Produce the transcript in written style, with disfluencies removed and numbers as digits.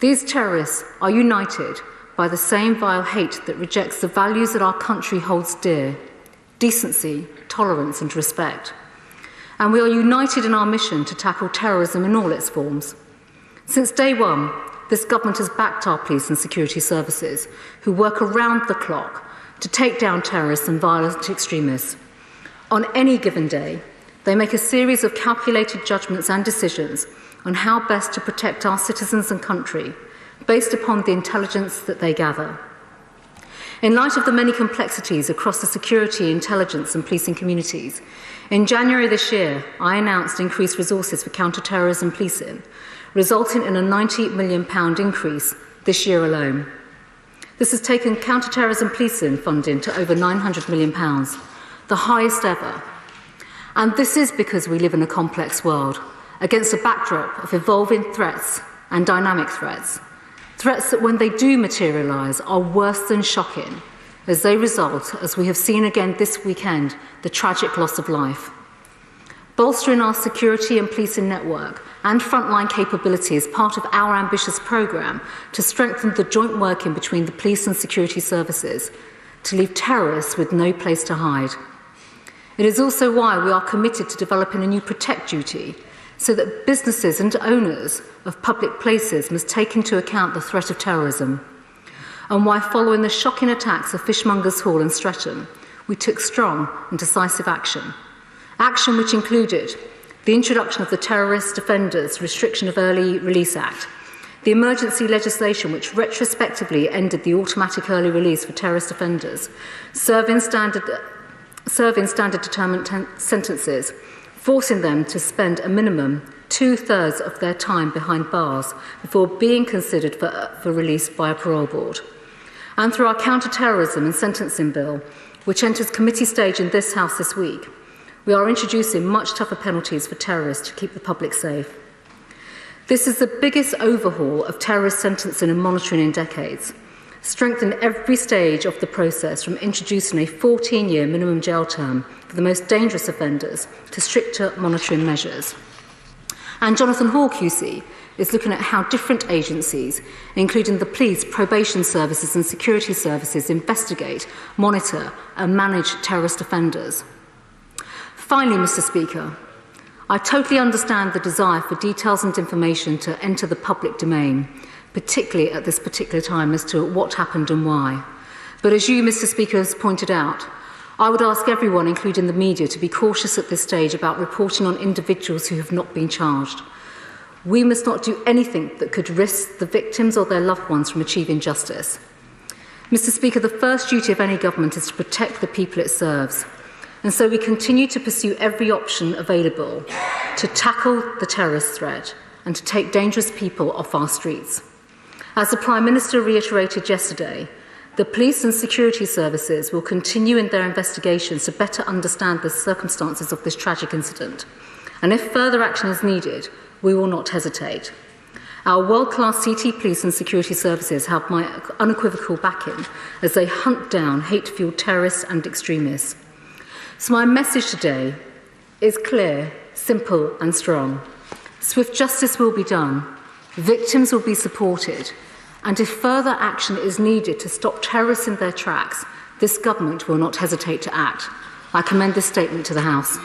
These terrorists are united by the same vile hate that rejects the values that our country holds dear: decency, tolerance and respect. And we are united in our mission to tackle terrorism in all its forms. Since day one, this government has backed our police and security services, who work around the clock to take down terrorists and violent extremists. On any given day, they make a series of calculated judgments and decisions on how best to protect our citizens and country, based upon the intelligence that they gather. In light of the many complexities across the security, intelligence and policing communities, in January this year, I announced increased resources for counter-terrorism policing, resulting in a £90 million increase this year alone. This has taken counter-terrorism policing funding to over £900 million, the highest ever. And this is because we live in a complex world, against a backdrop of evolving threats and dynamic threats. Threats that, when they do materialise, are worse than shocking, as they result, as we have seen again this weekend, the tragic loss of life. Bolstering our security and policing network and frontline capability is part of our ambitious programme to strengthen the joint working between the police and security services, to leave terrorists with no place to hide. It is also why we are committed to developing a new Protect duty, so that businesses and owners of public places must take into account the threat of terrorism, and why, following the shocking attacks of Fishmongers Hall and Streatham, we took strong and decisive action. Action which included the introduction of the Terrorist Offenders Restriction of Early Release Act, the emergency legislation which retrospectively ended the automatic early release for terrorist offenders, serving standard determined sentences, forcing them to spend a minimum 2/3 of their time behind bars before being considered for release by a parole board. And through our counter-terrorism and sentencing bill, which enters committee stage in this House this week, we are introducing much tougher penalties for terrorists to keep the public safe. This is the biggest overhaul of terrorist sentencing and monitoring in decades, strengthen every stage of the process, from introducing a 14-year minimum jail term for the most dangerous offenders to stricter monitoring measures. And Jonathan Hall QC is looking at how different agencies, including the police, probation services and security services, investigate, monitor and manage terrorist offenders. Finally, Mr. Speaker, I totally understand the desire for details and information to enter the public domain, particularly at this particular time, as to what happened and why. But as you, Mr. Speaker, has pointed out, I would ask everyone, including the media, to be cautious at this stage about reporting on individuals who have not been charged. We must not do anything that could risk the victims or their loved ones from achieving justice. Mr. Speaker, the first duty of any government is to protect the people it serves. And so we continue to pursue every option available to tackle the terrorist threat and to take dangerous people off our streets. As the Prime Minister reiterated yesterday, the police and security services will continue in their investigations to better understand the circumstances of this tragic incident. And if further action is needed, we will not hesitate. Our world-class CT police and security services have my unequivocal backing as they hunt down hate-fueled terrorists and extremists. So my message today is clear, simple and strong. Swift justice will be done, victims will be supported, and if further action is needed to stop terrorists in their tracks, this government will not hesitate to act. I commend this statement to the House.